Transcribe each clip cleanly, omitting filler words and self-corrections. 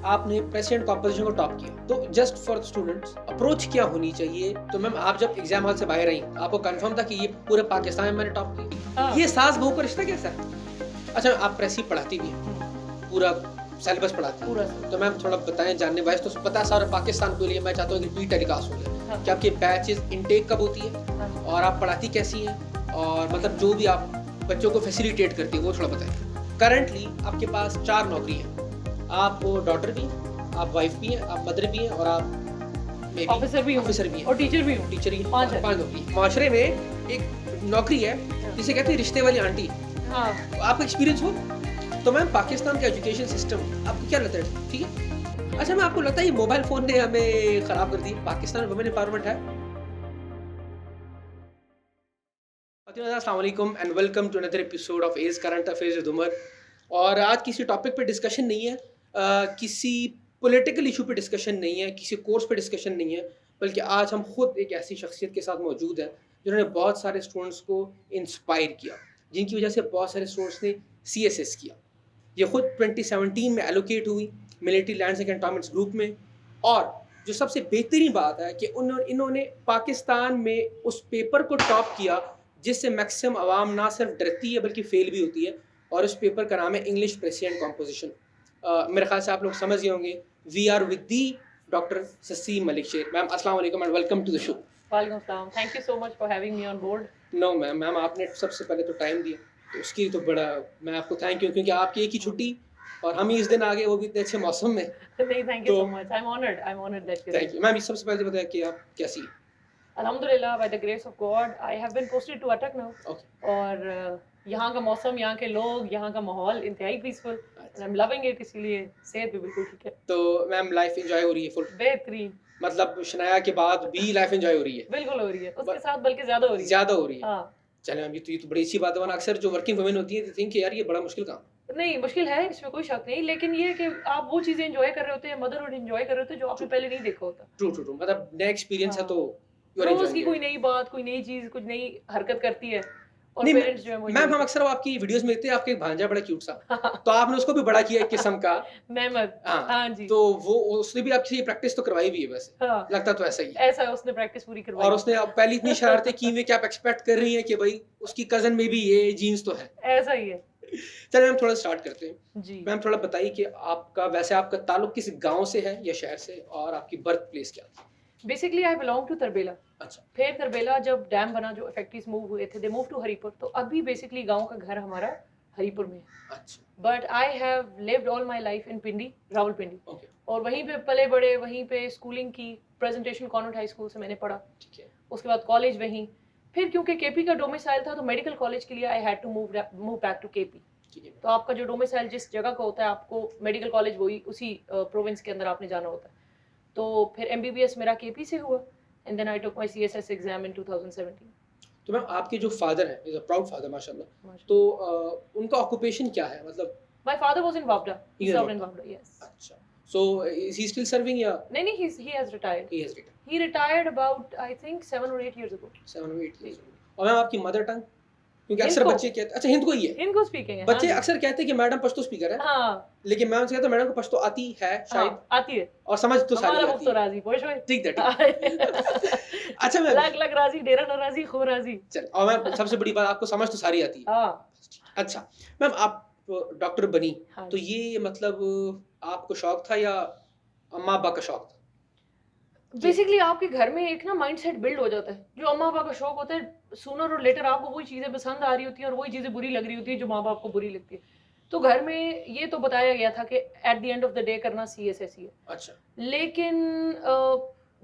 आपने president composition को top किया, तो जस्ट फॉर स्टूडेंट्स अप्रोच क्या होनी चाहिए? तो मैम आप जब एग्जाम हॉल से बाहर आई, आपको कंफर्म था कि ये पूरे पाकिस्तान में मैंने टॉप किया? हाँ। ये सास बहू का रिश्ता कैसा है? अच्छा, आप प्रेसी पढ़ाती भी हैं, पूरा सिलेबस पढ़ाती हैं, पूरा तो मैम थोड़ा बताएं, जानने वाइज तो पता है सारा पाकिस्तान के लिए, मैं चाहता हूँ कि प्री टेलीकास्ट हो जाए। हाँ। कि आपके बैचेस इनटेक कब होती है हाँ। और आप पढ़ाती कैसी हैं, और मतलब जो भी आप बच्चों को फैसिलिटेट करती हैं वो थोड़ा बताएं। करंटली आपके पास 4 नौकरी हैं, आप डॉटर भी हैं, आप वाइफ भी हैं, आप मदर भी हैं, और आप ऑफिसर भी हैं और टीचर भी हूँ। टीचर ही 5 है। 5 नौकरी। माशरे में एक नौकरी है जिसे कहते हैं रिश्ते वाली आंटी। हाँ। आपका एक्सपीरियंस हो तो मैम पाकिस्तान का एजुकेशन सिस्टम आपको क्या लगता है? ठीक है। अच्छा मैम, आपको लगता है ये मोबाइल फोन ने हमें खराब कर दी? पाकिस्तान में वुमेन एम्पावरमेंट है? अस्सलाम वालेकुम and welcome to another episode of edge current affairs with Umar. और आज किसी टॉपिक पे डिस्कशन नहीं है, किसी पॉलिटिकल इशू पे डिस्कशन नहीं है, किसी कोर्स पे डिस्कशन नहीं है, बल्कि आज हम खुद एक ऐसी शख्सियत के साथ मौजूद हैं जिन्होंने बहुत सारे स्टूडेंट्स को इंस्पायर किया, जिनकी वजह से बहुत सारे स्टूडेंट्स ने CSS किया। ये खुद 2017 में एलोकेट हुई military lands and cantonments group में। और जो सबसे बेहतरीन बात है कि इन्होंने पाकिस्तान में उस पेपर को टॉप किया जिससे मैक्सिमम आवाम ना सिर्फ डरती है बल्कि फेल भी होती है, और उस पेपर का नाम है इंग्लिश प्रेसिडेंट कॉम्पोजिशन। मेरे ख्याल से आप लोग समझ गए होंगे। We are with the doctor Saseem Malik Sher. Ma'am अस्सलाम वालेकुम and welcome to the show. वालेकुम सलाम, thank you so much for having me on board. No ma'am आपने सबसे पहले तो टाइम दिया, तो उसकी तो बड़ा मैं आपको थैंक यू, क्योंकि आपकी एक ही छुट्टी और हम ही इस दिन आ गए, वो भी इतने अच्छे मौसम में। नहीं, थैंक यू तो so much, I am honoured that thank you ma'am. सबसे पहले बताया कि आप कैसी हैं? अल्हम्दुलिल्लाह, by the grace of God I have been posted to Attock now. Okay. और यहाँ का मौसम, यहाँ के लोग, यहाँ का माहौल इंतहाई peaceful and I am loving it, इसीलिए सेहत भी बिल्कुल ठीक है। तो मैम लाइफ एंजॉय हो रही है फुल? बेहतरीन, मतलब शनाया के बाद भी लाइफ एंजॉय हो रही है? बिल्कुल हो रही है, उसके साथ बल्कि ज्यादा हो रही है। ज़्यादा हो रही है। हाँ। चलें मैम, ये तो बड़ी अच्छी बात है, वरना अक्सर जो वर्किंग वुमेन होती है दे थिंक यार ये बड़ा मुश्किल काम है। नहीं, मुश्किल है, इसमें कोई शक नहीं, लेकिन ये है कि आप वो चीजें एंजॉय कर रहे होते हैं, मदरहुड एंजॉय कर रहे होते हैं जो आपने पहले नहीं देखा होता। ट्रू मतलब नया एक्सपीरियंस है तो यू आर रोज एंजॉयिंग की इट। कोई नई बात, कोई नई चीज, कुछ नई हरकत करती है और नहीं पेरेंट्स जो है वो मैम, हम अक्सर आपकी वीडियोस में देखते हैं, आपके एक भांजा बड़ा क्यूट सा, तो आपने उसको भी बड़ा किया एक किस्म का। मेहमद, हाँ हाँ जी। तो वो उसने भी आपकी प्रैक्टिस तो करवाई भी है वैसे। हाँ, लगता तो ऐसा ही है। ऐसा उसने प्रैक्टिस पूरी करवाई और उसने अब पहले इतनी शरारतें की हुई कि आप एक्सपेक्ट कर रही हैं कि भाई उसकी कजन में भी ये जीन्स तो है। ऐसा ही है चलिए मैम थोड़ा स्टार्ट करते हैं। जी। मैम थोड़ा बताइए कि आपका ताल्लुक किस गांव से है या शहर से, और आपकी बर्थ प्लेस क्या थी? Basically I belong to Tarbela. अच्छा। फिर तरबेला जब डैम बना, जो फैक्ट्रीज मूव हुए थे, दे मूव टू हरीपुर, तो अभी बेसिकली गांव का घर हमारा हरीपुर में है। अच्छा। But I have lived all my life in Pindi, Rawalpindi. Okay. और वहीं पे पले बड़े, वहीं पे स्कूलिंग की, प्रेजेंटेशन कॉन्वेंट हाई स्कूल से मैंने पढ़ा। ठीक है। उसके बाद कॉलेज वहीं। फिर क्योंकि केपी का डोमिसाइल था तो मेडिकल कॉलेज के लिए I had to move back to KP. ठीक है। तो आपका जो डोमिसाइल जिस जगह का होता है, आपको मेडिकल कॉलेज वही उसी प्रोविंस के अंदर आपने जाना होता है। तो फिर MBBS मेरा केपी से हुआ and then I took my CSS exam in 2017। तो मैम आपके जो फादर हैं, इज अ प्राउड फादर माशाल्लाह, तो उनका ऑक्यूपेशन क्या है? मतलब माय फादर वाज इन वावडा, He he is in served in Wavda. वावडा, यस। अच्छा, so is he still serving या नहीं, he has retired. He has retired? He retired about I think 7 और 8 इयर्स अगो। 7 or 8 years? और ma'am आपकी mother tongue, क्योंकि अक्सर हिंद को। बच्चे कहते, अच्छा हिंद को ही है, इनको स्पीकिंग है। बच्चे हाँ जी। अक्सर कहते हैं कि मैडम पश्तो स्पीकर है, हाँ, लेकिन मैं उनसे कहता हूं मैडम को पश्तो आती है शायद, हाँ, आती है। और समझ तो सारी हमारा आती मुफ्त है। राजी, बोल शोय। ठीक है। अच्छा मैम, लग लग राजी, डेरा न राजी, खो राजी। चल, और मैम सबसे बड़ी बात, आपको समझ तो सारी आती है। हाँ। अच्छा मैम, आप डॉक्टर बनी, हाँ तो ये मतलब आपको शौक था या अम्मा अब्बा का शौक था? बेसिकली आपके घर में एक ना माइंडसेट बिल्ड हो जाता है, जो अम्मा पापा का शौक होता है, सूनर और लेटर आपको वही चीजें पसंद आ रही होती हैं और वही चीजें बुरी लग रही होती है जो माँ बाप को बुरी लगती है। तो घर में ये तो बताया गया था कि at the end of the day करना CSS ही है। अच्छा। लेकिन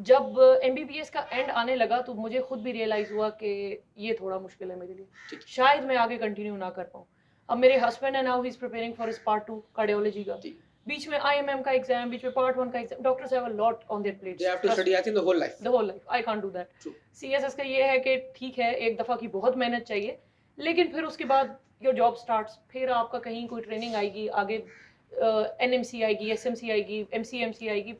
जब MBBS का एंड आने लगा तो मुझे खुद भी रियलाइज हुआ कि ये थोड़ा मुश्किल है मेरे लिए, ठीक है। शायद मैं आगे कंटिन्यू ना कर पाऊँ। अब मेरे हस्बैंड है, now he is preparing for his part 2 cardiology का। ठीक। बीच में IMM का एग्जाम, बीच में पार्ट 1 का exam, doctors have a lot on their plates. They have to study, I think, the whole life. The whole life, I can't do that. True. CSS का ये है कि ठीक है, एक दफा की बहुत मेहनत चाहिए, लेकिन फिर उसके बाद योर जॉब स्टार्ट्स, फिर आपका कहीं कोई ट्रेनिंग आएगी, आगे NMC आएगी, SMC आएगी, MCMC आएगी,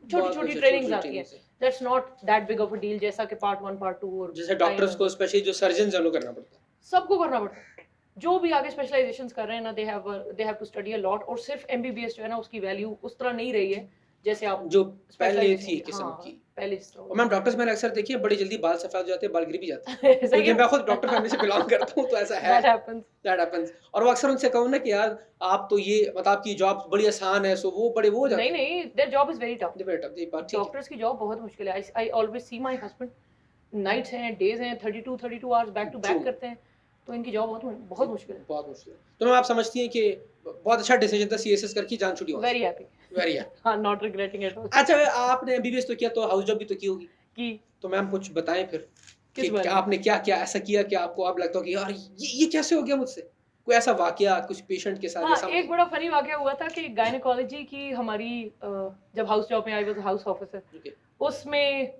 छोटी छोटी ट्रेनिंग्स आती हैं। That's not that big of a deal, जैसा कि पार्ट 1 पार्ट 2 और जैसे डॉक्टर्स को, स्पेशली जो सर्जन है, उनको करना पड़ता है। सबको करना पड़ता है। जो भी आगे स्पेशलाइजेशंस कर रहे हैं ना, they have to study a lot, और सिर्फ एमबीबीएस जो है ना उसकी वैल्यू उस तरह नहीं रही है जैसे आप जो पहले स्पेशलाइजेशन थी की, किस्म हाँ की। पहले जिस तरह और मैम डॉक्टर्स मैंने अक्सर देखी है बड़ी जल्दी बाल सफेद हो जाते हैं, बाल गिर भी जाते हैं। सही क्योंकि है, मैं खुद डॉक्टर फैमिली से बिलॉन्ग करता हूँ तो ऐसा है। That happens. That happens. और वो अक्सर उनसे कहूँ ना कि यार आप तो ये मतलब आपकी जॉब बड़ी आसान है, सो वो बड़े वो हो जाते नहीं हैं। नहीं, their job is very tough. जी बेटा जी बात ठीक है। डॉक्टर्स की जॉब बहुत मुश्किल है। I always see my husband, nights हैं, डेज हैं, 32 hours back to true. Back करते हैं, तो इनकी जॉब बहुत मुश्किल है। बहुत मुश्किल है। तो मैम आप समझती हैं कि बहुत अच्छा डिसीजन था सीएसएस करके जान छुड़ी वहाँ वेरी से। हैप्पी। वेरी है। हाँ, नॉट रिग्रेटिंग एट ऑल। अच्छा आपने एमबीबीएस तो किया तो हाउस जॉब भी तो की होगी। कि तो मैम कुछ बताएं फिर किस कि बारे में? आपने क्या क्या ऐसा किया कि आपको अब लगता हो कि यार ये कैसे हो गया मुझसे? कोई ऐसा वाकया कुछ पेशेंट के साथ या हाँ, एक समथिंग? बड़ा फनी वाकया हुआ था कि गायनेकोलॉजी की हमारी जब हाउस जॉब में I was house officer, okay. उसमें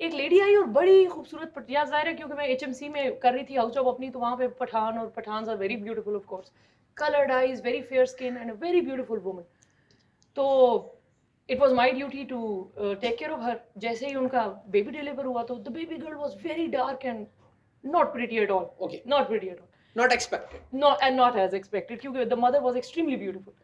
एक लेडी आई और बड़ी खूबसूरत या जाहिर है क्योंकि मैं एचएमसी में कर रही थी हाउस जॉब अपनी, तो वहाँ पे पठान, और Pathans are very beautiful of course, coloured eyes, very fair skin and a very beautiful woman. तो it was my duty to take care of her. जैसे ही उनका बेबी डिलीवर हुआ तो the baby girl was very dark and not pretty at all, okay. Not pretty at all, not expected. Not as expected, क्योंकि the mother was extremely beautiful.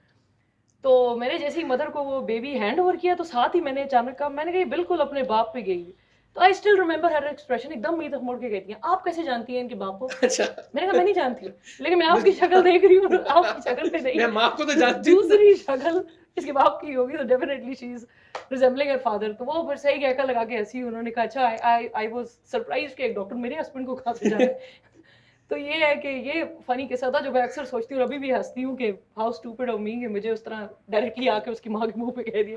तो मैंने जैसे ही mother को वो बेबी हैंड ओवर किया तो साथ ही मैंने अचानक कहा, मैंने कहा ये बिल्कुल अपने बाप पे गई है। तो I still remember her expression, एकदम मेरी तरफ मुड़ के कहती हैं, आप कैसे जानती हैं इनके बाप को? अच्छा। मैंने कहा मैं नहीं जानती, लेकिन मैं आपकी शक्ल देख रही हूँ, आपकी शक्ल पे नहीं, मैं माँ को तो जानती हूँ। दूसरी शक्ल इसके बाप की होगी, तो definitely she is resembling her father. तो वो फिर सही कहकर लगा के हंसी। उन्होंने कहा अच्छा, आई वाज सरप्राइज्ड कि एक डॉक्टर मेरे हस्बैंड को कहाँ से जाने। तो ये है कि ये फनी किस्सा था जो मैं अक्सर सोचती हूँ और अभी भी हंसती हूँ कि हाउ स्टूपिड ऑफ मी कि मुझे उस तरह डायरेक्टली आके उसकी माँ के मुंह पे कह दिया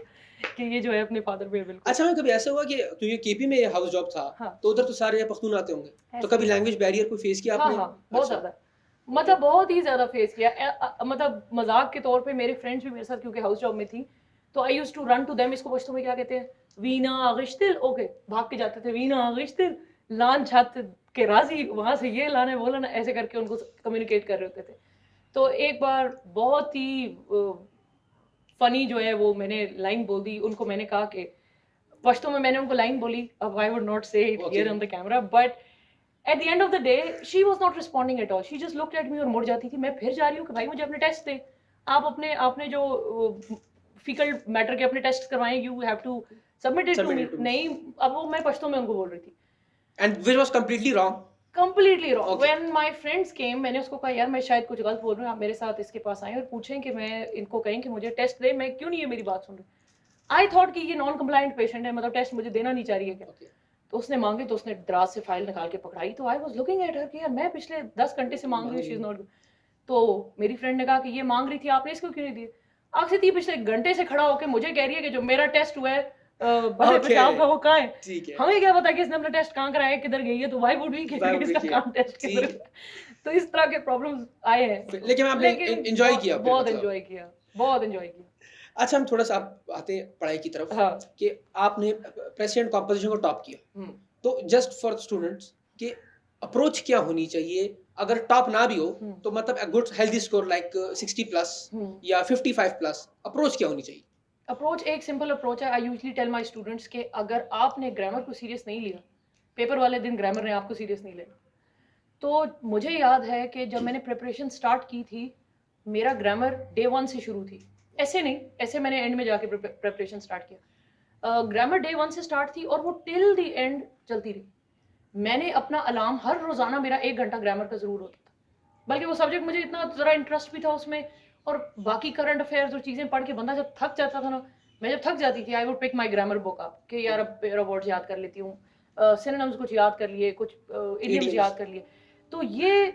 कि ये जो है अपने फादर पे बिल्कुल। अच्छा मैम कभी ऐसा हुआ कि तो ये केपी में हाउस जॉब था हाँ। तो उधर तो सारे पख्तून आते होंगे तो ऐसे कभी ही। लैंग्वेज बैरियर को फेस किया हाँ आपने? हाँ, बहुत अच्छा। ज्यादा, मतलब बहुत ही ज्यादा फेस किया। मतलब मजाक के तौर पे मेरे फ्रेंड्स भी मेरे साथ क्योंकि हाउस जॉब में थी, तो I used to run to them. इसको पश्तो में क्या कहते हैं? वीना आगिश्तिल, ओके, भाग के जाते थे, वीना आगिश्तिल, लान छत के राजी, वहां से ये लाना है वो लाना, ऐसे करके उनको कम्युनिकेट कर रहे होते थे। तो एक बार बहुत ही फनी जो है वो मैंने लाइन बोल दी उनको। मैंने कहा कि पश्तो में मैंने उनको लाइन बोली, अब आई वुड नॉट से it here on the camera, but at the end of the day she was not responding at all, she just looked at me और मुड़ जाती थी। मैं फिर जा रही हूँ कि भाई मुझे अपने टेस्ट दें, आप आपने जो फीकल मैटर के अपने टेस्ट करवाएं, you have to submit it to Submit me. it to me. नहीं, अब वो मैं पश्तो में उनको बोल रही थी, and which was completely wrong. Completely wrong. Okay. When my friends came, मैंने उसको कहा यार मैं शायद कुछ गलत बोल रही हूँ, आप मेरे साथ इसके पास आए और पूछें कि मैं इनको कहें कि मुझे टेस्ट दे, मैं क्यों नहीं ये मेरी बात सुन रही। आई थॉट कि ये नॉन कंप्लायंट पेशेंट है, मतलब टेस्ट मुझे देना नहीं चाह रही है क्या। Okay. तो उसने मांगे, तो उसने दराज से फाइल निकाल के पकड़ाई, तो I was looking at her कि यार मैं पिछले 10 घंटे से मांग रही हूँ, शी इज नॉट। तो मेरी फ्रेंड ने कहा कि ये मांग रही थी, आपने इसको क्यों नहीं दिए? आखिर थी पिछले घंटे से खड़ा होकर मुझे कह रही है कि जो मेरा टेस्ट हुआ है बड़े Okay. पेशाब का, वो कहाँ है? ठीक है। हमें क्या पता कि इसने अपना टेस्ट कहाँ कराया, किधर गई है, तो वाई वुड वी कि Why would we इसका care? काम टेस्ट किधर जी। है? तो इस तरह के प्रॉब्लम्स आए हैं, लेकिन आपने एंजॉय किया फिर बहुत मतलब। एंजॉय किया, बहुत एंजॉय किया। अच्छा हम थोड़ा सा आप आते हैं पढ़ाई की तरफ हाँ। कि आपने प्रेसिडेंट कॉम्पोजिशन को टॉप किया तो जस्ट फॉर स्टूडेंट्स कि अप्रोच क्या होनी चाहिए अगर टॉप ना भी हो तो मतलब good healthy score like 60 plus या 55 प्लस अप्रोच क्या होनी चाहिए? अप्रोच एक सिंपल अप्रोच है। I usually tell my students के अगर आपने ग्रामर को सीरियस नहीं लिया, पेपर वाले दिन ग्रामर ने आपको सीरियस नहीं लेना। तो मुझे याद है कि जब मैंने प्रिपरेशन स्टार्ट की थी, मेरा ग्रामर डे 1 से शुरू थी, ऐसे नहीं, ऐसे मैंने एंड में जाके प्रिपरेशन स्टार्ट किया। ग्रामर डे 1 से स्टार्ट थी और वो टिल द एंड चलती रही। मैंने अपना अलार्म हर रोजाना मेरा 1 घंटा ग्रामर का जरूर होता था, बल्कि वो सब्जेक्ट मुझे इतना ज़रा इंटरेस्ट भी था उसमें, और बाकी करंट अफेयर्स और चीज़ें पढ़ के बंदा जब थक जाता था ना, मैं जब थक जाती थी I would pick my grammar book up कि यार अब पेयर ऑफ वर्ड्स याद कर लेती हूँ, सिनोनिम्स कुछ याद कर लिए, कुछ इडियम्स याद कर लिए। तो ये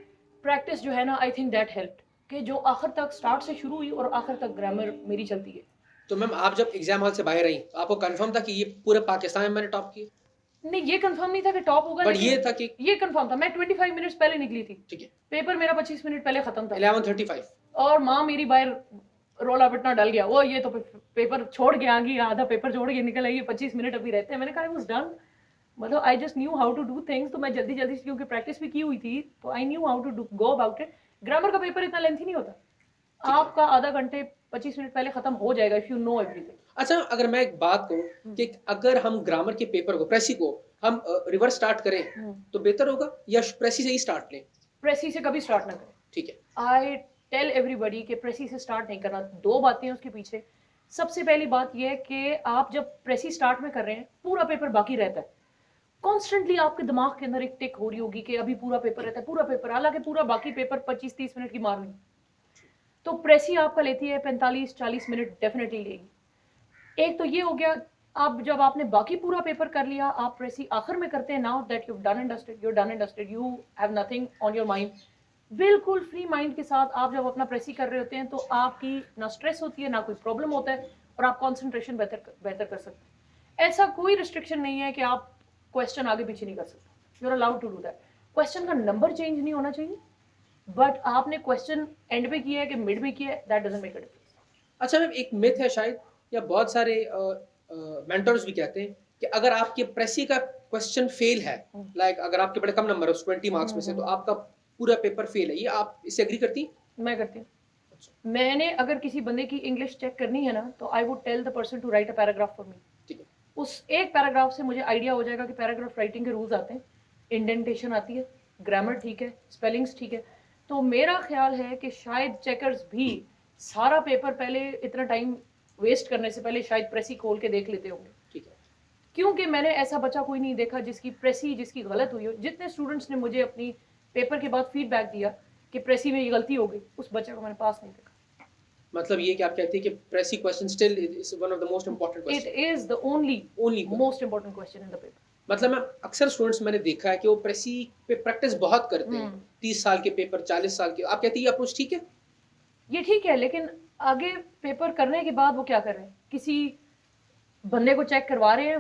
प्रैक्टिस जो है ना, आई थिंक दैट हेल्प, कि जो आखिर तक स्टार्ट से शुरू हुई और आखिर तक ग्रामर मेरी चलती है। तो मैम आप जब एग्जाम हॉल से बाहर आई आपको कंफर्म था कि ये पूरे पाकिस्तान में मैंने टॉप किया? नहीं, ये कंफर्म नहीं था कि टॉप होगा, बट लेकिन ये था कि ये कंफर्म था। मैं 25 मिनट्स पहले निकली थी, ठीक है पेपर मेरा 25 मिनट पहले खत्म था, 11:35 और माँ मेरी बाहर रोला पिटना डल गया, वो ये तो पेपर छोड़ के आ गई, आधा पेपर छोड़ के निकल आई, 25 मिनट अभी रहते हैं। मैंने कहा आई वाज डन, मतलब I just knew how to do things. तो मैं जल्दी जल्दी से, क्योंकि प्रैक्टिस भी की हुई थी, तो I knew how to go about it. Grammar का पेपर इतना लेंथी नहीं होता, आपका आधा घंटे 25 मिनट पहले खत्म हो जाएगा इफ यू नो एवरीथिंग। अच्छा अगर मैं एक बात कहूँ कि अगर हम ग्रामर के पेपर को प्रेसी को हम रिवर्स स्टार्ट करें तो बेहतर होगा या प्रेसी से ही स्टार्ट लें? प्रेसी से कभी स्टार्ट ना करें, ठीक है। आई टेल एवरीबडी कि प्रेसी से स्टार्ट नहीं करना। दो बातें हैं उसके पीछे। सबसे पहली बात यह है कि आप जब प्रेसी स्टार्ट में कर रहे हैं, पूरा पेपर बाकी रहता है, कॉन्स्टेंटली आपके दिमाग के अंदर एक टिक हो रही होगी कि अभी पूरा पेपर रहता है, पूरा पेपर, हालांकि पूरा बाकी पेपर 25-30 मिनट की मारनी, तो प्रेसी आपका लेती है 45-40 मिनट डेफिनेटली लेगी। एक तो ये हो गया। आप जब आपने बाकी पूरा पेपर कर लिया, आप प्रेसी आखिर में करते हैं, now that you done and dusted, you done and dusted, you have nothing on your mind, बिल्कुल फ्री माइंड के साथ आप जब अपना प्रेसी कर रहे होते हैं, तो आपकी ना स्ट्रेस होती है, ना कोई प्रॉब्लम होता है, और आप कॉन्सेंट्रेशन बेहतर कर सकते हैं। ऐसा कोई रिस्ट्रिक्शन नहीं है कि आप क्वेश्चन आगे पीछे नहीं कर सकते, you are allowed to do that. Question का नंबर चेंज नहीं होना चाहिए, बट आपने क्वेश्चन एंड पे किया है कि मिड में किया है, that doesn't make a difference. अच्छा मैम, एक मिथ है शायद, या बहुत सारे मेंटर्स भी कहते हैं कि अगर आपके प्रेसी का क्वेश्चन फेल है, लाइक अगर आपके बड़े कम नंबर है 20 मार्क्स में से, तो आपका पूरा पेपर फेल है, ये आप इससे एग्री करती? मैं करती हूँ। मैंने अगर किसी बंदे की इंग्लिश चेक करनी है ना, तो I would tell the person to write a paragraph for me. ठीक है। उस एक पैराग्राफ से मुझे आइडिया हो जाएगा कि पैराग्राफ राइटिंग के रूल्स आते हैं, इंडेंटेशन आती है, ग्रामर ठीक है, स्पेलिंग्स ठीक है। तो मेरा ख्याल है कि शायद चेकर्स भी सारा पेपर पहले इतना टाइम वेस्ट करने से पहले शायद प्रेसी खोल के देख लेते होंगे। ठीक है। क्योंकि मैंने ऐसा बच्चा कोई नहीं देखा जिसकी प्रेसी जिसकी गलत हुई हो। जितने स्टूडेंट्स ने मुझे अपनी पेपर के बाद फीडबैक दिया कि प्रेसी में ये गलती हो गई, उस बच्चे को मैंने पास नहीं देखा। मतलब ये कि आप कहते हैं कि precis question still is one of the most important it question, is the only only. Most important question in the paper. मतलब मैं अक्सर स्टूडेंट्स मैंने देखा है कि वो प्रेसी पे प्रैक्टिस बहुत करते हैं, 30 साल के पेपर, 40 साल के, आप कहती है ये अप्रोच ठीक है? ये ठीक है, लेकिन आगे पेपर करने के बाद वो क्या कर रहे हैं? किसी बंदे को चेक करवा रहे हैं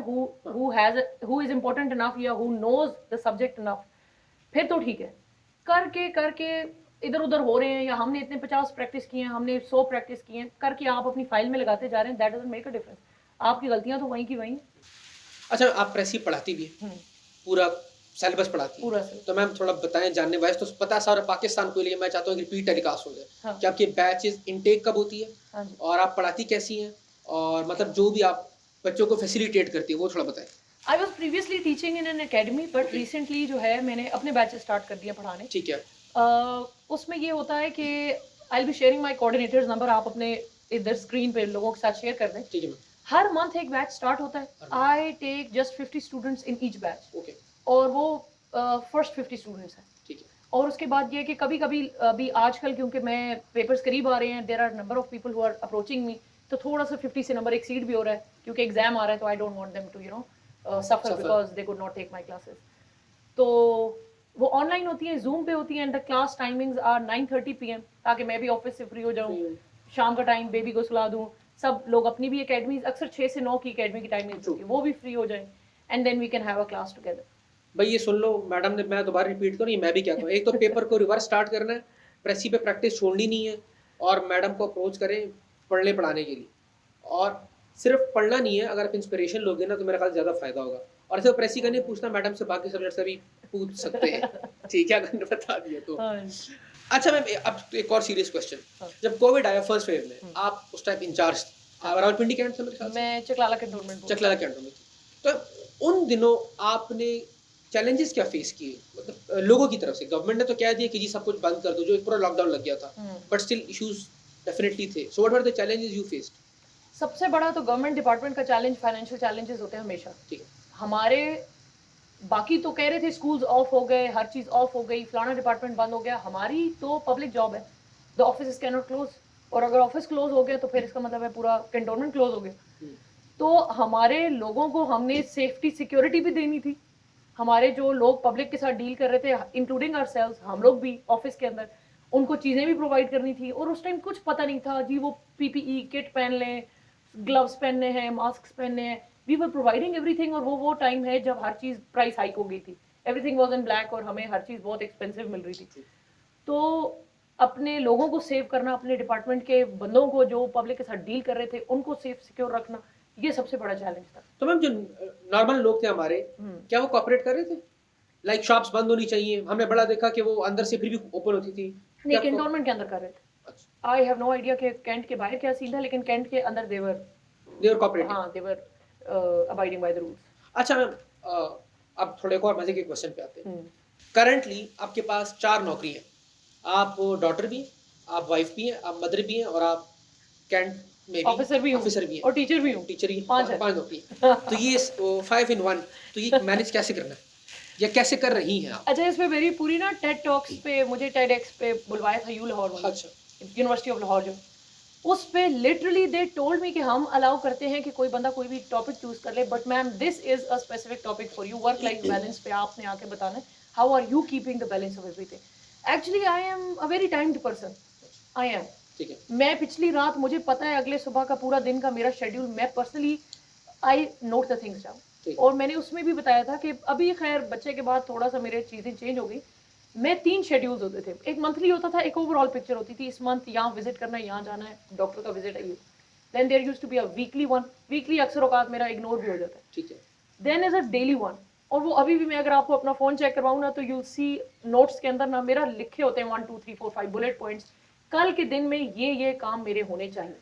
हु इज इम्पोर्टेंट इनफ या who knows the subject enough, फिर तो ठीक है। करके करके इधर उधर हो रहे हैं, या हमने इतने 50 प्रैक्टिस किए हैं, हमने 100 प्रैक्टिस किए हैं, करके आप अपनी फाइल में लगाते जा रहे हैं, that doesn't make a difference. आपकी गलतियां तो वहीं की वहीं। अच्छा, आप प्रेसी पढ़ाती भी है, पूरा सिलेबस पढ़ाती है, पूरा syllabus। तो मैम थोड़ा बताएं, जानने वाले तो पता है सारा पाकिस्तान को लिए, मैं चाहता हूँ कि रिपीट टेलीकास्ट हो जाए। हाँ। कि आपके बैचेस इनटेक कब होती है, हाँ जी। और आप पढ़ाती कैसी हैं, और मतलब जो भी आप बच्चों को फैसिलिटेट करती है वो थोड़ा बताएं। I was previously teaching in an academy, but Okay। Recently जो है मैंने अपने बैचेस स्टार्ट कर दिए पढ़ाने। ठीक है। उसमें ये होता है कि I be sharing my coordinator's number, आप अपने इधर स्क्रीन पे लोगों के साथ शेयर कर दें। ठीक है मैम। हर मंथ एक बैच स्टार्ट होता है। हर month। I take just 50 students in each batch, okay. और वो फर्स्ट 50 स्टूडेंट्स हैं। ठीक है। और उसके बाद ये है कि कभी कभी अभी आजकल क्योंकि मैं पेपर्स करीब आ रहे हैं, there are number of people who are approaching me, तो थोड़ा सा 50 से नंबर एक्सीड भी हो रहा है, क्योंकि एग्जाम आ रहा है, तो I don't want them to suffer Suffer। Because they could not take my classes. तो वो ऑनलाइन होती है, जूम पे होती है, and the class timings are 9:30 PM, ताकि मैं भी ऑफिस से फ्री हो जाऊँ, शाम का टाइम बेबी को सुला दूँ, सब लोग अपनी भी एकेडमीज, अक्सर 6 से 9 की एकेडमी की टाइमिंग होती है, वो भी फ्री हो जाए, and then we can have a class together. भाई ये सुन लो मैडम ने, मैं दोबारा रिपीट करूँ, ये मैं भी कहता हूँ, एक तो पेपर को रिवर्स स्टार्ट करना है, प्रेसी पे प्रैक्टिस छोड़नी नहीं है, और मैडम को अप्रोच करें पढ़ने पढ़ाने के लिए, और सिर्फ पढ़ना नहीं है, अगर आप इंस्पिरेशन लोगे ना तो मेरा ख्याल ज़्यादा फायदा होगा। और ऐसे प्रेसी का नहीं पूछना, मैडम से बाकी सब्जेक्ट से भी पूछ सकते हैं। ठीक है, अगर बता दिया तो। अच्छा मैम, अब एक और सीरियस क्वेश्चन, जब कोविड आया फर्स्ट वेव में, आप उस टाइम इंचार्ज, रावलपिंडी कैंट से मेरे ख्याल से? मैं चकलाला कैंटोनमेंट। चकलाला कैंटोनमेंट। तो उन दिनों आपने चैलेंजेस क्या फेस किए, मतलब लोगों की तरफ से? गवर्नमेंट ने तो कह दिया कि जी सब कुछ बंद कर दो, जो एक पूरा लॉकडाउन लग गया था, बट स्टिल इश्यूज डेफिनेटली थे। So what were the challenges you faced? सबसे बड़ा तो गवर्नमेंट डिपार्टमेंट का चैलेंज फाइनेंशियल चैलेंजेस होते हैं हमेशा। ठीक है। हमारे बाकी तो कह रहे थे स्कूल्स ऑफ हो गए, हर चीज ऑफ हो गई, फलाना डिपार्टमेंट बंद हो गया, हमारी तो पब्लिक जॉब है, the office can not close, और अगर ऑफिस क्लोज हो गया तो फिर इसका मतलब है पूरा कैंटोनमेंट क्लोज हो गया। तो हमारे लोगों को हमने सेफ्टी सिक्योरिटी भी देनी थी। हमारे जो लोग पब्लिक के साथ डील कर रहे थे, इंक्लूडिंग आवरसेल्व्स, हम लोग भी ऑफिस के अंदर उनको चीज़ें भी प्रोवाइड करनी थी, और उस टाइम कुछ पता नहीं था जी, वो पीपीई किट पहन लें, ग्लव्स पहनने हैं, मास्क पहनने हैं, वी वर प्रोवाइडिंग एवरीथिंग। और वो टाइम है जब हर चीज़ प्राइस हाइक हो गई थी, एवरीथिंग वाज इन ब्लैक, और हमें हर चीज़ बहुत एक्सपेंसिव मिल रही थी। तो अपने लोगों को सेव करना, अपने डिपार्टमेंट के बंदों को जो पब्लिक के साथ डील कर रहे थे उनको सेफ सिक्योर रखना, ये सबसे बड़ा चैलेंज था। तो मैम जो नॉर्मल लोग थे हमारे, क्या वो कोऑपरेट कर रहे थे? लाइक शॉप्स बंद होनी चाहिए, हमने बड़ा देखा कि वो अंदर से फिर भी ओपन होती थी। नहीं, कैंटोनमेंट के अंदर कर रहे थे। आई हैव नो आइडिया कि कैंट के बाहर क्या सीन था, लेकिन कैंट के अंदर देवर कोऑपरेटिंग। हाँ, देवर अबाइडिंग बाय द रूल्स। अच्छा मैम, अब थोड़े और मजे के क्वेश्चन पे आते हैं। करंटली आपके पास 4 नौकरी है, आप डॉटर भी हैं, आप वाइफ भी हैं, आप मदर भी हैं और आप कैंट में भी ऑफिसर भी हूँ ऑफिसर भी हैं और टीचर भी हूँ, टीचर ही 5 है। 5 नौकरी हैं। तो ये 5 in 1 तो ये मैनेज कैसे करना है या कैसे कर रही हैं आप? अच्छा, इसमें मेरी पूरी ना टेड टॉक्स पे मुझे TEDx पे बुलवाया था यू लाहौर वालों ने, अच्छा, यूनिवर्सिटी ऑफ लाहौर जो, उस पे लिटरली दे टोल्ड मी कि हम अलाउ करते हैं कि कोई बंदा कोई भी टॉपिक चूज कर ले, but ma'am this is a specific topic for you, work life balance पे आपने आके बताना है, how are you keeping the balance of everything. Actually I am a very timed person, I am. ठीक है, मैं पिछली रात, मुझे पता है अगले सुबह का पूरा दिन का मेरा शेड्यूल, मैं personally I note the things down. ठीक और मैंने उसमें भी बताया था कि अभी खैर बच्चे के बाद थोड़ा सा मेरे चीज़ें चेंज हो गई। मैं 3 शेड्यूल्स होते थे, एक मंथली होता था, एक ओवरऑल पिक्चर होती थी, इस मंथ यहाँ विजिट करना है, यहाँ जाना है, डॉक्टर का विजिट है ये। Then there used to be a weekly one, weekly अक्सर औकात मेरा इग्नोर भी हो जाता है। ठीक है, then is a daily one, और वो अभी भी मैं अगर आपको अपना फोन चेक करवाऊँ ना तो यूल सी नोट्स के अंदर ना मेरा लिखे होते हैं 1 2 3 4 5 बुलेट पॉइंट्स, कल के दिन में ये काम मेरे होने चाहिए।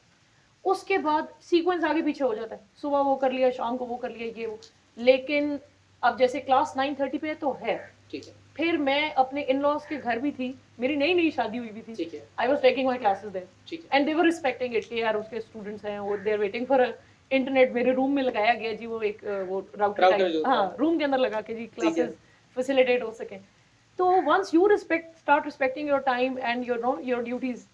उसके बाद सीक्वेंस आगे पीछे हो जाता है, सुबह वो कर लिया, शाम को वो कर लिया, ये वो। लेकिन अब जैसे क्लास 9:30 पे तो है, ठीक है, फिर मैं अपने इन लॉज के घर भी थी, मेरी नई नई शादी हुई भी थी, ठीक है, I was taking my classes there ठीक है। And they were respecting it कि यार उसके स्टूडेंट्स हैं, वो they are waiting for internet. मेरे रूम में लगाया गया जी वो एक वो राउटर राउटर टाइप, जो होता हाँ है, रूम के अंदर लगा के जी ठीक है, क्लासेस फैसिलिटेट हो सके। तो once you respect start respecting your time and your no your duties,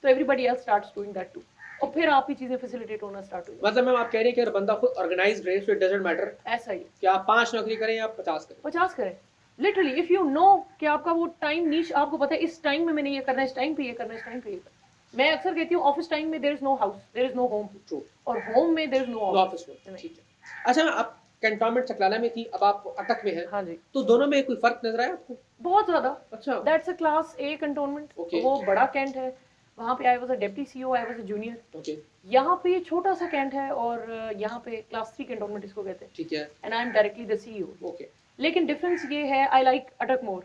तो everybody else starts doing that too, और फिर आप ही चीजें फैसिलिटेट होना स्टार्ट हो जाती मतलब मैम आप कह रही हैं कि अगर बंदा खुद ऑर्गेनाइज्ड रहे सो इट डजंट मैटर है। ऐसा ही है, कि आप 5 नौकरी करें या 50 करें। 50 करें। लिटरली इफ यू नो कि आपका वो टाइम नीश, आपको पता है इस टाइम में मैंने ये करना है, इस टाइम पे ये करना है, इस टाइम पे ये करना है। मैं अक्सर कहती हूँ ऑफिस टाइम में there is no house, there is no home, true, और होम में देयर इज नो ऑफिस में, ऑफिस। ठीक है। अच्छा मैम आप कैंटोनमेंट चकलाला में थी, अब आप अटक में हैं, हाँ जी, तो दोनों में कोई फ़र्क नज़र आया आपको? बहुत ज्यादा। अच्छा, that's a class A cantonment, okay, वो बड़ा कैंट है, वहाँ पे I was a deputy CEO, I was a junior. Okay, यहाँ पे ये छोटा सा कैंट है, और यहाँ पे क्लास 3 कंटोनमेंट इसको कहते हैं, ठीक है, and I am directly the CEO. Okay. लेकिन डिफरेंस ये है, आई लाइक अटक मोर।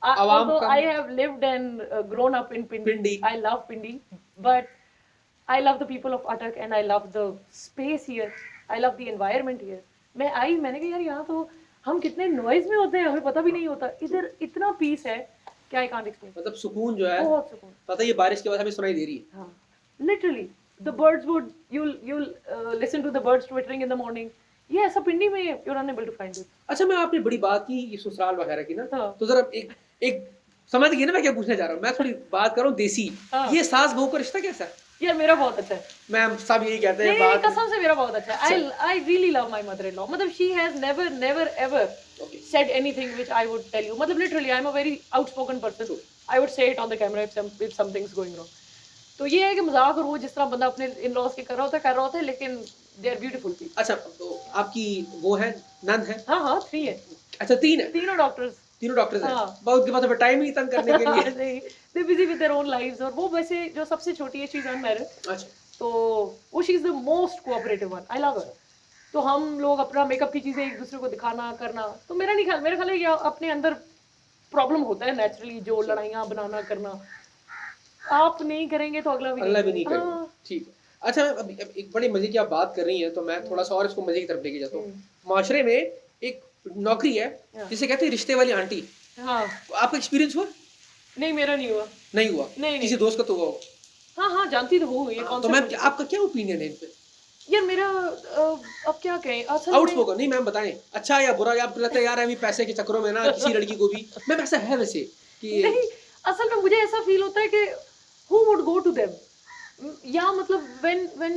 आवाम Although come, I have lived and grown up in Pindi, Pindi, I love Pindi, but I love the people of Atak and I love the space here. I love the environment here. मैं आई, मैंने कहा यार यहाँ तो हम कितने noise में होते हैं, हमें पता भी नहीं होता, इधर इतना पीस है कि आई कांट एक्सप्लेन। मतलब सुकून जो है, बहुत सुकून, पता है ये बारिश के बाद हमें सुनाई दे रही है। हाँ literally the birds would you'll listen to the birds twittering in the morning, ये ऐसा पिंडी में you're unable to find it। अच्छा मैं आपने बड़ी बात की ये ससुराल वगैरह की ना, हाँ तो ज़रा एक एक समझ गई ना मैं क्या पूछना चाह रहा हूँ? मैं थोड़ी बात कर रहा हूँ देसी, हाँ ये सास-बहू का रिश्ता कैसा है? यार मेरा बहुत अच्छा है। मैम सब यही कहते हैं नहीं बात कसम से मेरा बहुत अच्छा है। I really love my mother-in-law, मतलब she has never ever okay, said anything which I would tell you, मतलब literally I'm a very outspoken person, True. I would say it on the camera if something's going wrong। तो ये है कि मजाक और वो जिस तरह बंदा अपने इन-लॉज के कर रहा होता है, लेकिन they are beautiful people। अच्छा तो आपकी वो है नंद है? हाँ 3 है, अच्छा 3 है, तीनों डॉक्टर्स। तीनों डॉक्टर्स हैं। हाँ। बहुत के पास अब टाइम ही तंग करने के लिए। नहीं, they busy with their own lives, और वो वैसे जो सबसे छोटी है she's unmarried, अच्छा, तो वो she is the most cooperative one, I love हर। तो हम लोग अपना मेकअप की चीजें एक दूसरे को दिखाना करना, तो मेरा ख्याल है कि अपने अंदर प्रॉब्लम होता है नेचुरली, जो लड़ाइयाँ बनाना करना, आप नहीं करेंगे तो अगला भी अगला भी नहीं करेगा, हाँ। ठीक है। अच्छा अब एक बड़ी मजे की आप बात कर रही हैं तो मैं थोड़ा सा और इसको मजे की तरफ लेके जाता हूँ। माशरे में एक नौकरी है हाँ। जिसे कहते हैं रिश्ते वाली आंटी, हाँ आपका एक्सपीरियंस हुआ? नहीं मेरा नहीं हुआ। नहीं हुआ, नहीं किसी दोस्त का तो हुआ होगा। हाँ जानती तो हूँ ये तो कॉन्सेप्ट मैम आपका क्या ओपिनियन है इन पे? यार मेरा अब क्या कहें, असल में आउटस्पोकन नहीं मैम बताएं, अच्छा या बुरा, या आपको लगता है यार अभी पैसे के चक्करों में ना किसी लड़की को भी, मैम ऐसा है वैसे कि नहीं, असल में मुझे ऐसा फील होता है कि who would go to them, या मतलब when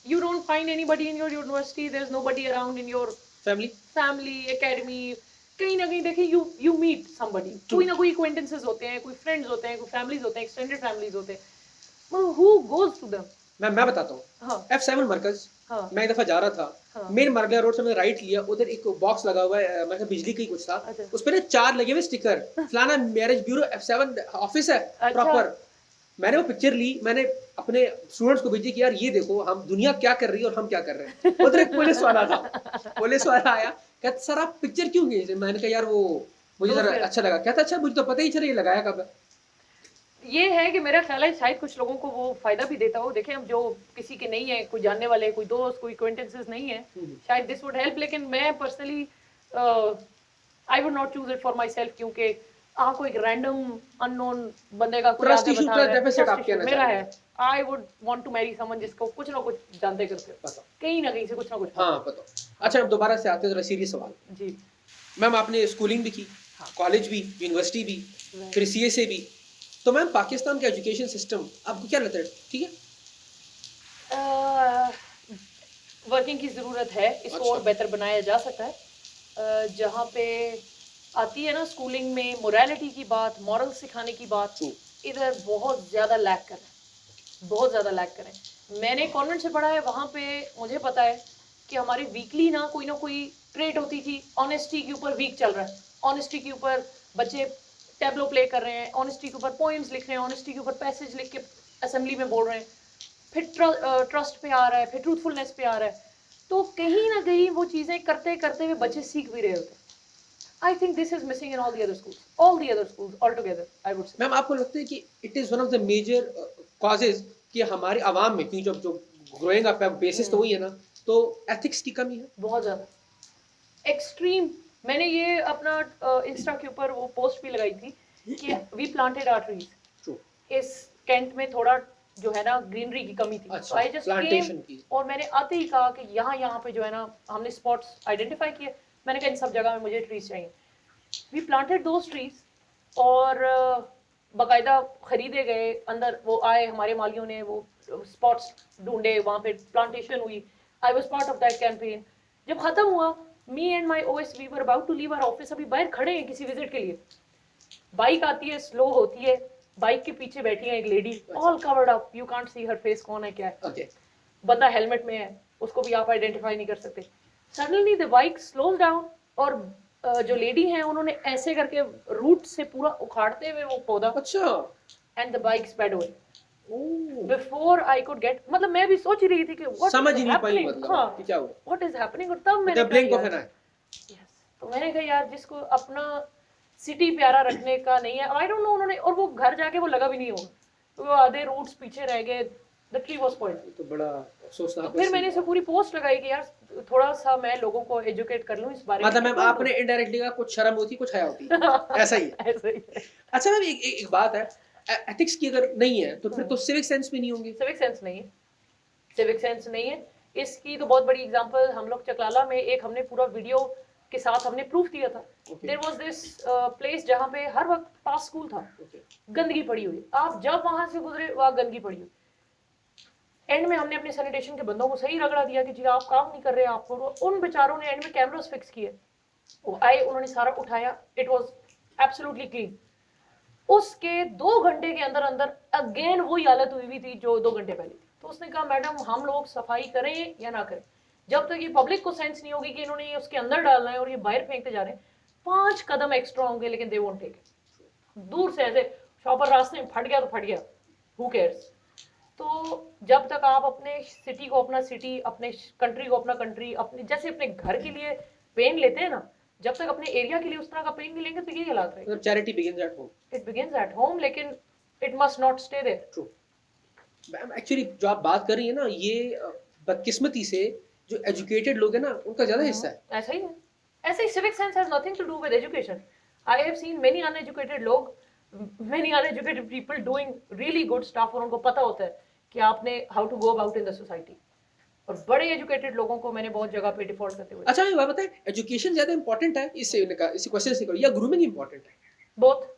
you don't find anybody in your university, there's nobody around in your family family academy, कहीं ना कहीं देखिए you meet somebody, कोई ना कोई acquaintances होते हैं, कोई friends होते हैं, कोई families होते हैं, extended families होते हैं, well, who goes to them? मैं बताता हूँ। हाँ F7 मरकज, हाँ मैं एक दफा जा रहा था, हाँ मेन मार्गलिया रोड से मैंने राइट लिया, उधर एक बॉक्स लगा हुआ है, मैं बिजली का ही कुछ था, अच्छा। उस पे ना 4 लगे हुए स्टिकर, फलाना मैरिज ब्यूरो F7 ऑफिस है प्रॉपर। मैंने वो पिक्चर ली, मैंने अपने स्टूडेंट्स को भेजी कि यार ये देखो हम दुनिया क्या कर रही है और हम क्या कर रहे हैं। उधर एक पुलिस वाला था, पुलिस वाला आया, कहता सर आप पिक्चर क्यों खींच? मैंने कहा यार वो मुझे जरा अच्छा लगा। कहता अच्छा मुझे तो पता ही चला ये लगाया कब है। ये है कि मेरा ख्याल है शायद कुछ लोगों को वो फायदा भी देता हो। देखें अब जो किसी के नहीं है, कोई जानने वाले, कोई दोस्त, कोई acquaintances नहीं है, शायद दिस वुड हेल्प, लेकिन मैं personally I would not choose it for my self, क्योंकि आपको एक रैंडम अननोन बंदे का कोई ट्रस्ट आके इशू, बता ट्रस्ट रहा है, डेफिसिट ट्रस्ट आप इशू कहना मेरा चाह रहे है। हैं। I would want to marry someone जिसको कुछ ना कुछ जानते करते हो, बताओ। कहीं ना कहीं से कुछ ना कुछ पता हाँ है। बताओ। अच्छा, अब दोबारा से आते हैं जरा सीरियस सवाल। जी। मैम आपने स्कूलिंग भी की, हाँ। कॉलेज भी, यूनिवर्सिटी भी, Right. फिर सीएसए भी, तो मैम पाकिस्तान का एजुकेशन सिस्टम आपको क्या लगता है ठीक है? वर्किंग की ज़रूरत है, इसको अच्छा। और बेहतर बनाया जा सकता है। जहाँ पे आती है ना स्कूलिंग में मोरालिटी की बात, मॉरल सिखाने की बात, True. इधर बहुत ज़्यादा लैक कर रहे हैं, बहुत ज़्यादा लैक कर रहे हैं। मैंने कॉन्वेंट से पढ़ा है, वहाँ पे मुझे पता है कि हमारी वीकली ना कोई ट्रेट होती थी, ऑनेस्टी के ऊपर वीक चल रहा है, ऑनेस्टी के ऊपर बच्चे टैबलो प्ले कर रहे हैं, ऑनेस्टी के ऊपर पोइम्स लिख रहे हैं, ऑनेस्टी के ऊपर पैसेज लिख के असेंबली में बोल रहे हैं, फिर ट्रस्ट पे आ रहा है, फिर ट्रूथफुलनेस पे आ रहा है। तो कहीं ना कहीं वो चीज़ें करते करते हुए बच्चे सीख भी रहे होते हैं। I think this is missing in all the other schools all together, I would say. Ma'am आपको लगता है कि it is one of the major causes कि हमारे आवाम में, क्योंकि जब जो ग्रोइंग अप है बेसिस तो वही है ना, तो एथिक्स की कमी है। बहुत ज़्यादा एक्सट्रीम। मैंने ये अपना इंस्टा के ऊपर वो पोस्ट भी लगाई थी कि we planted our trees. True. इस कैंट में थोड़ा जो है ना ग्रीनरी की कमी थी, अच्छा, तो आई जस्ट plantation केम की। और मैंने आते ही कहा कि यहाँ पे जो है ना हमने स्पॉट्स आइडेंटिफाई किए। मैंने कहा इन सब जगह में मुझे ट्रीज चाहिए। वी प्लांटेड दोज ट्रीज और बाकायदा खरीदे गए, अंदर वो आए हमारे मालियों ने, वो स्पॉट्स ढूंढे, वहाँ पे प्लांटेशन हुई। I was part of that campaign. जब खत्म हुआ, me and my OS we were about to leave our office, अभी बाहर खड़े हैं किसी विजिट के लिए, बाइक आती है, स्लो होती है, बाइक के पीछे बैठी है एक lady, all covered up, you can't see her face, कौन है क्या है। Okay. बंदा हेलमेट में है, उसको भी आप आइडेंटिफाई नहीं कर सकते। Suddenly the bike slows down और जो लेडी है उन्होंने ऐसे करके रूट से पूरा उखाड़ते हुए वो पौधा, अच्छा। And the bike spread away oh. Before I could get. मतलब मैं भी सोच ही रही थी कि व्हाट समझ इज ही नहीं पाई हैपनिंग, मतलब हाँ कि क्या हुआ। What is happening. और तब मैंने द कहा ब्लिंक ऑफ एन यार, आई। yes, तो मैंने कहा यार जिसको अपना सिटी प्यारा रखने का नहीं है, आई डोंट नो उन्होंने, और वो घर जाके वो लगा भी नहीं होगा, तो वो आधे रूट्स पीछे रह गए, द ट्री वाज स्पॉइल्ड। तो बड़ा तो अफसोसनाक फिर मैंने है। इसे पूरी पोस्ट लगाई कि यार थोड़ा सा मैं लोगों को एजुकेट कर लूं इस बारे में। मतलब मैम कि don't do आपने इनडायरेक्टली कहा कुछ शर्म होती कुछ हया होती that। ऐसा ही है। ऐसा ही है। अच्छा मैम एक बात है, एथिक्स की अगर नहीं है तो फिर तो सिविक सेंस भी नहीं होंगे। सिविक सेंस नहीं है, सिविक सेंस नहीं है। इसकी तो बहुत बड़ी एग्जांपल हम लोग चकलाला में एक हमने पूरा वीडियो के साथ हमने प्रूफ दिया था। देयर वाज दिस प्लेस जहाँ पे हर वक्त पास स्कूल था, गंदगी पड़ी हुई, आप जब वहां से गुजरे वहां गंदगी पड़ी हुई। एंड में हमने अपने सैनिटेशन के बंदों को सही रगड़ा दिया कि जी आप काम नहीं कर रहे, आपको उन बेचारों ने एंड में कैमरास फिक्स किए, वो आए, उन्होंने सारा उठाया, इट वाज एब्सोल्युटली क्लीन। उसके 2 घंटे के अंदर अंदर अगेन वही हालत हुई थी जो 2 घंटे पहले थी। तो उसने कहा मैडम हम लोग सफाई करें या ना करें, जब तक ये पब्लिक को सेंस नहीं होगी कि इन्होंने ये उसके अंदर डालना है और ये बाहर फेंकते जा रहे हैं, 5 कदम एक्स्ट्रा होंगे लेकिन दे वोंट टेक इट। दूर से ऐसे शॉपर रास्ते में फट गया तो फट गया, हु केयर्स। तो जब तक आप अपने सिटी को अपना सिटी, अपने कंट्री को अपना कंट्री, अपने जैसे अपने घर के लिए पेन लेते हैं ना, जब तक अपने एरिया के लिए उस तरह का पेन नहीं लेंगे तो यही हालात रहेंगे। मतलब charity begins at home. It begins at home, लेकिन it must not stay there. True. Ma'am actually जो आप बात कर रही है ना, ये बदकिस्मती से जो एजुकेटेड लोग हैं ना उनका ज्यादा हिस्सा है। ऐसा ही है, ऐसे ही civic sense has nothing to do with education. I have seen many uneducated लोग, many uneducated people doing really good stuff, और उनको पता होता है कि आपने how to go about in the society. और बड़े एजुकेटेड लोगों को मैंने बहुत जगह पे डिफॉल्ट करते हुए। अच्छा ये बात बताएं, एजुकेशन ज्यादा इंपॉर्टेंट है इससे इसी क्वेश्चन से करो या ग्रूमिंग इंपॉर्टेंट है? बहुत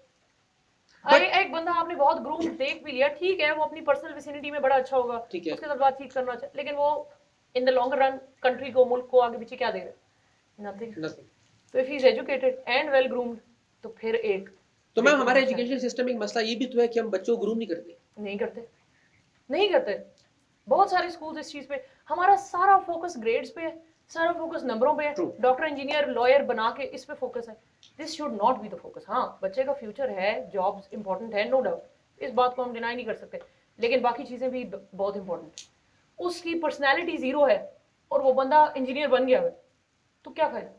एक बंदा आपने बहुत ग्रूम देख भी लिया, ठीक है, वो अपनी पर्सनल विसिनिटी में बड़ा अच्छा होगा, ठीक है। उसके साथ बातचीत करना चाहिए, लेकिन वो in the long run country को, मुल्क को आगे पीछे क्या दे रहे हैं? नथिंग। तो if he is educated and well groomed तो फिर एक तो मैम हमारे एजुकेशन सिस्टम में एक मसला ये भी तो है कि हम बच्चों को ग्रूम नहीं करते। नहीं करते, नहीं करते। बहुत सारे स्कूल इस चीज पे, हमारा सारा फोकस ग्रेड्स पे है, सारा फोकस नंबरों पे है, True. डॉक्टर इंजीनियर लॉयर बना के इस पे फोकस है। This should not be the focus. हाँ बच्चे का फ्यूचर है, जॉब्स इंपॉर्टेंट है, नो डाउट, इस बात को हम डिनाई नहीं कर सकते, लेकिन बाकी चीजें भी बहुत इंपॉर्टेंट है। उसकी पर्सनैलिटी जीरो है और वो बंदा इंजीनियर बन गया है, तो क्या फायदा?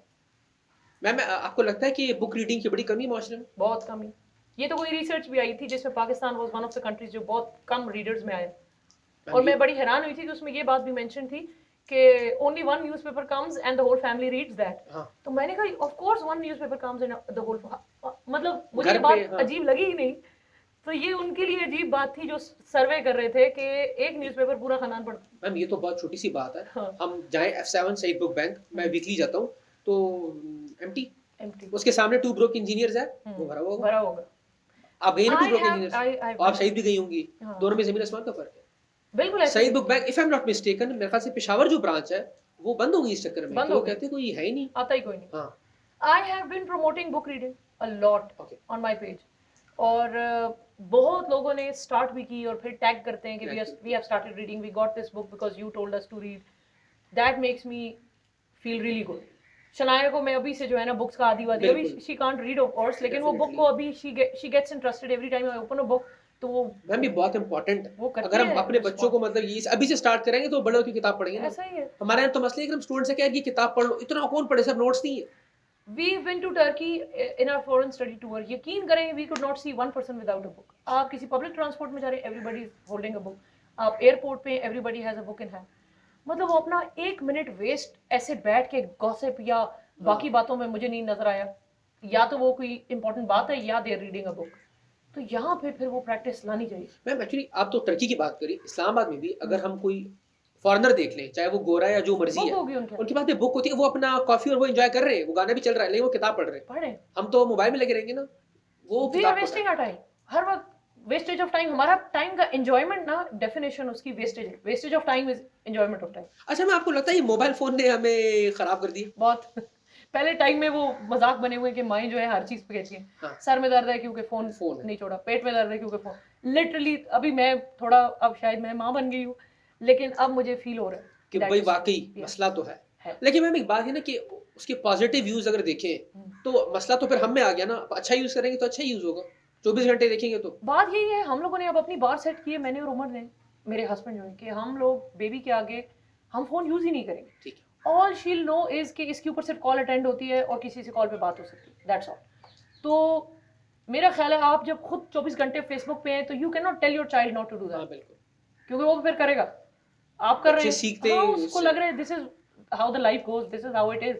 मैम आपको लगता है कि बुक रीडिंग की बड़ी कमी माशरे में? बहुत कमी। ये तो कोई रिसर्च भी आई थी जिसमें Pakistan was one of the countries जो बहुत कम रीडर्स में आए, और मैं बड़ी हैरान हुई थी कि उसमें ये बात भी मेंशन थी कि only one newspaper comes and the whole family reads that. हाँ तो मैंने कहा of course one newspaper comes and the whole मतलब मुझे घर ये पे, बात हाँ अजीब लगी ही नहीं. तो ये उनके लिए अजीब बात थी जो सर्वे कर रहे थे कि एक न्यूज़पेपर पूरा खानदान पढ़ता. मैम, ये तो बहुत छोटी सी बात है. हाँ. हम जाएं F7 शहीद बुक बैंक, मैं वीकली जाता हूँ तो एम्प्टी, Empty. उसके सामने टू ब्रोक इंजीनियर्स है, वो भरा हुआ होगा. भरा होगा. आप गई ना to I broke have engineers, आप शहीद भी गई होंगी, हाँ. दोनों में जमीन आसमान का फर्क है. बिल्कुल ऐसे शहीद ही. Book bank, if I am not mistaken, मेरे ख्याल से पेशावर जो ब्रांच है वो बंद हो गई इस चक्कर में, बंद कि हो वो गई. कहते कोई है ही नहीं. आता ही कोई नहीं. हाँ I have been promoting book reading a lot okay. on my page. और बहुत लोगों ने स्टार्ट भी की और फिर टैग करते हैं कि we have started reading, we got this book because you told us to read. That makes me feel really good. Shanaya को मैं अभी से जो है ना बुक्स का आदी वादी, अभी बिल्कुल. she can't read of course, लेकिन वो बुक को अभी she gets interested every time I open a book. तो वो मैम ये बहुत इंपॉर्टेंट वो है. करती अगर हम है अपने बच्चों को मतलब ये अभी से स्टार्ट करेंगे तो बड़ों की किताब पढ़ेंगे ना. ऐसा ही है. हमारे यहाँ तो मसले है कि हम स्टूडेंट से कह ये किताब पढ़ लो, इतना कौन पढ़े, सब नोट्स नहीं है. We went to Turkey in our foreign study tour. यकीन करें we could not see one person without a book. आप किसी public transport में जा रहे हैं, everybody is holding a book. आप airport पे everybody has a book in hand. मतलब वो अपना एक मिनट वेस्ट ऐसे बैठ के गॉसिप या बाकी बातों में मुझे नहीं नजर आया. या तो वो कोई इंपॉर्टेंट बात है या दे रीडिंग अ बुक. तो यहाँ पे फिर वो प्रैक्टिस लानी चाहिए. मैम एक्चुअली आप तो टर्की की बात करी, इस्लामाबाद में भी अगर हम कोई फॉरेनर देख लें, चाहे वो गोरा या जो मर्जी बुक है, होगी उनके उनके पास भी बुक होती है, वो अपना कॉफी और वो एंजॉय कर रहे हैं, वो गाना भी चल रहा है लेकिन वो किताब पढ़ रहे हैं. पढ़े. हम तो मोबाइल में लगे रहेंगे ना, वो We are किताब पढ़ रहे wasting our time. हर वक्त वेस्टेज ऑफ टाइम. हमारा टाइम का एंजॉयमेंट ना डेफिनेशन उसकी वेस्टेज है. Wastage of time is enjoyment of time. हैं. अच्छा, मैं आपको लगता है ये मोबाइल फोन ने हमें खराब कर दिया. बहुत पहले टाइम में वो मजाक बने हुए कि माएं जो है हर चीज पे कहती हैं. हाँ. सर में दर्द है क्योंकि फोन फोन है. नहीं छोड़ा. पेट में दर्द है क्योंकि फोन. लिटरली अभी मैं थोड़ा अब शायद मैं माँ बन गई हूँ, लेकिन अब मुझे फील हो रहा है कि that भाई is- वाकई yeah, मसला तो है. है. लेकिन मैम एक बात है ना कि उसके पॉजिटिव व्यूज अगर देखें तो मसला तो फिर हम में आ गया ना. अच्छा यूज करेंगे तो अच्छा यूज होगा, 24 घंटे देखेंगे तो. बात यही है, हम लोगों ने अब अपनी बार सेट की है, मैंने और उमर ने, मेरे हस्बैंड जो है, कि हम लोग बेबी के आगे हम फोन यूज ही नहीं करेंगे. ठीक है. ऑल शील नो इज कि इसके ऊपर सिर्फ कॉल अटेंड होती है और किसी से कॉल पे बात हो सकती है. That's all. तो मेरा ख्याल है आप जब खुद 24 घंटे फेसबुक पे हैं तो you can not tell your child not to do हाँ दैट, बिल्कुल. क्योंकि वो फिर करेगा. आप कर रहे बच्चे हैं, सीखते हाँ, हैं उसको उससे. लग रहा है this is how the life goes, this is how it is.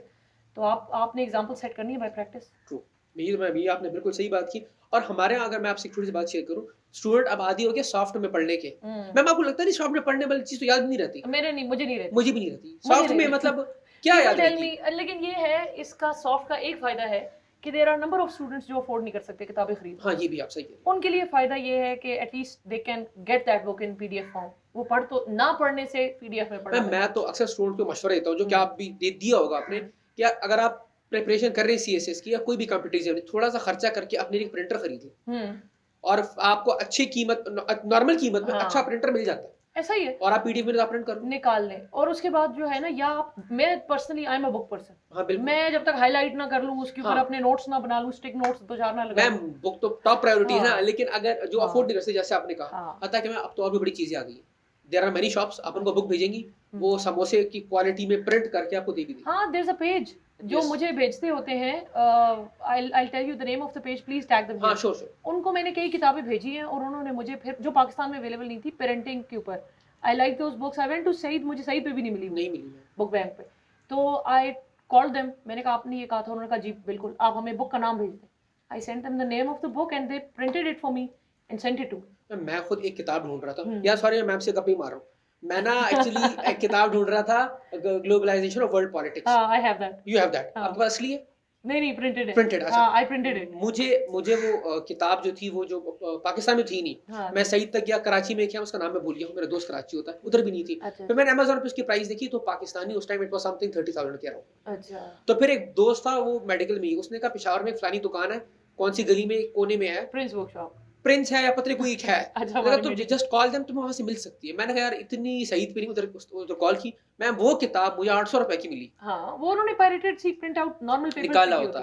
तो आपने एग्जांपल सेट करनी है बाय प्रैक्टिस. ट्रू. ये आपने बिल्कुल सही बात की. और हमारे यहाँ अगर मैं आपसे एक छोटी सी बात शेयर करूँ, स्टूडेंट अब आदी हो गया सॉफ्ट में पढ़ने के. मैम आपको लगता नहीं सॉफ्ट में पढ़ने वाली चीज तो याद नहीं रहती? मुझे नहीं रहती. मुझे भी नहीं रहती. मुझे सॉफ्ट नहीं में रहती. मतलब क्या याद टेल रहती? मी. लेकिन ये है, इसका सॉफ्ट का एक फायदा है कि there are number of students जो अफोर्ड नहीं कर सकते किताबें खरीद. हाँ ये भी आप सही कह रहे हैं. उनके लिए फायदा ये है कि at least they can get that book in PDF form. वो पढ़ तो ना पढ़ने से पीडीएफ में पढ़ना. मैं तो अक्सर स्टूडेंट को मशवरा देता हूँ, जो कि आप भी दिया होगा आपने, कि अगर आप प्रिपरेशन कर रहे हैं सीएसएस की या कोई भी कॉम्पिटिटिव, थोड़ा सा खर्चा करके अपने लिए प्रिंटर खरीद लें और आपको अच्छी कीमत, नॉर्मल कीमत में हाँ. अच्छा प्रिंटर मिल जाता है. ऐसा ही है. और आप पीडीएफ में प्रिंट कर लो. निकाल लें. और उसके बाद जो है ना, या आप, मैं personally I am a book person. हाँ बिल्कुल. मैं जब तक हाईलाइट ना कर लूं, उसके ऊपर हाँ. अपने नोट्स ना बना लूं, स्टिक नोट्स दो चार ना लगा मैम बुक तो टॉप प्रायोरिटी है ना, हाँ. लेकिन अगर जो हाँ. अफोर्ड नहीं कर सकते, जैसे आपने कहा, हाँ. पता है कि मैं अब तो और भी बड़ी चीजें आ गई है. देयर आर मेनी शॉप्स, आप उनको बुक भेजेंगी, वो समोसे की क्वालिटी में प्रिंट करके आपको दे भी देंगे. हाँ, देयर इज अ पेज जो Yes. मुझे भेजते होते हैं. I tell you the name of the page, please tag them. हाँ श्योर श्योर. उनको मैंने कई किताबें भेजी हैं और उन्होंने मुझे फिर, जो पाकिस्तान में अवेलेबल नहीं थी, पेरेंटिंग के ऊपर, I like those books. I went to Saeed, मुझे सईद पे भी नहीं मिली नहीं मिली मैम. बुक बैंक पे. तो आई कॉल्ड देम, मैंने कहा आपने ये कहा था. उन्होंने कहा जी बिल्कुल, आप हमें बुक का नाम भेज दें. I sent them the name of the book and they printed it for me and sent it to. मैं खुद एक किताब ढूंढ रहा था. यार सॉरी, मैं मैम से गप्पे ही मार रहा हूँ. मैं ना एक्चुअली एक किताब ढूंढ रहा था, globalisation of world politics. I have that. You have that? हाँ. आपके पास असली है? नहीं प्रिंटेड है. प्रिंटेड. अच्छा. हाँ, आई प्रिंटेड इट. मुझे वो किताब जो थी, वो जो पाकिस्तान में थी नहीं. हाँ. मैं सईद तक गया, कराची में क्या उसका नाम मैं भूल गया हूँ, मेरा दोस्त कराची होता है, उधर भी नहीं थी. अच्छा. फिर मैंने अमेज़न पे उसकी प्राइस देखी तो पाकिस्तानी उस टाइम इट वाज समथिंग 30,000 कह रहा हूँ. अच्छा. तो फिर एक दोस्त था, वो मेडिकल में ही, उसने कहा पेशावर में एक फलानी दुकान है, कौन सी गली में कोने में है, प्रिंस बुक शॉप. प्रिंस है या पता नहीं कोई एक है. अच्छा. मैंने कहा तो जस्ट कॉल देम, तुम्हें वहां से मिल सकती है. मैंने कहा यार इतनी सईद पे नहीं, उधर कॉल की. मैं वो किताब मुझे 800 रुपए की मिली. हाँ, वो उन्होंने पायरेटेड सी प्रिंट आउट नॉर्मल पेपर निकाला होता.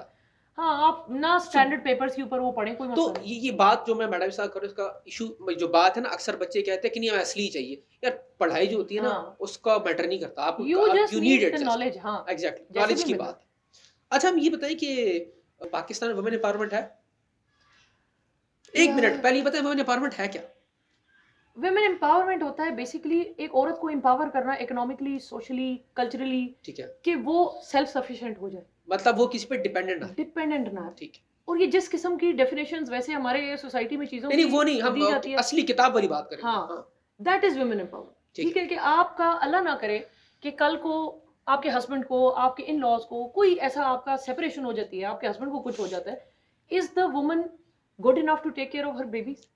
हाँ, आप ना स्टैंडर्ड पेपर्स के ऊपर वो पढ़ें, कोई तो मसला नहीं. ये बात जो मैं मैडम साहब करूँ, इसका इशू जो बात है ना, अक्सर बच्चे कहते हैं कि नहीं हमें असली चाहिए. यार पढ़ाई जो होती है ना, हाँ. उसका मैटर नहीं करता. आप You just you need need it the just. knowledge. हाँ. एग्जैक्टली, जैसे नॉलेज भी की मिले. बात. अच्छा, हम ये बताएं कि पाकिस्तान में वुमेन एम्पावरमेंट है? एक यार. मिनट पहले ये बताएं, वुमेन एम्पावरमेंट है क्या? women empowerment होता है बेसिकली एक औरत को empower करना इकोनॉमिकली, सोशली, कल्चरली, ठीक है, कि वो सेल्फ सफिशिएंट हो जाए, मतलब वो किसी पे डिपेंडेंट ना है। डिपेंडेंट ना है। ठीक है। और ये जिस किस्म की डेफिनेशंस वैसे हमारे सोसाइटी में चीजों नहीं, की वो नहीं, हम दी जाती है, असली किताब वाली बात करेंगे। हाँ, हाँ, दैट इज वुमेन एम्पावरमेंट। ठीक ठीक है। है कि आपका अल्लाह ना करे कि कल को आपके हस्बैंड को, आपके इन लॉज को कोई ऐसा आपका सेपरेशन हो जाती है, आपके हस्बैंड को कुछ हो जाता है, is the woman good enough to take care of her babies?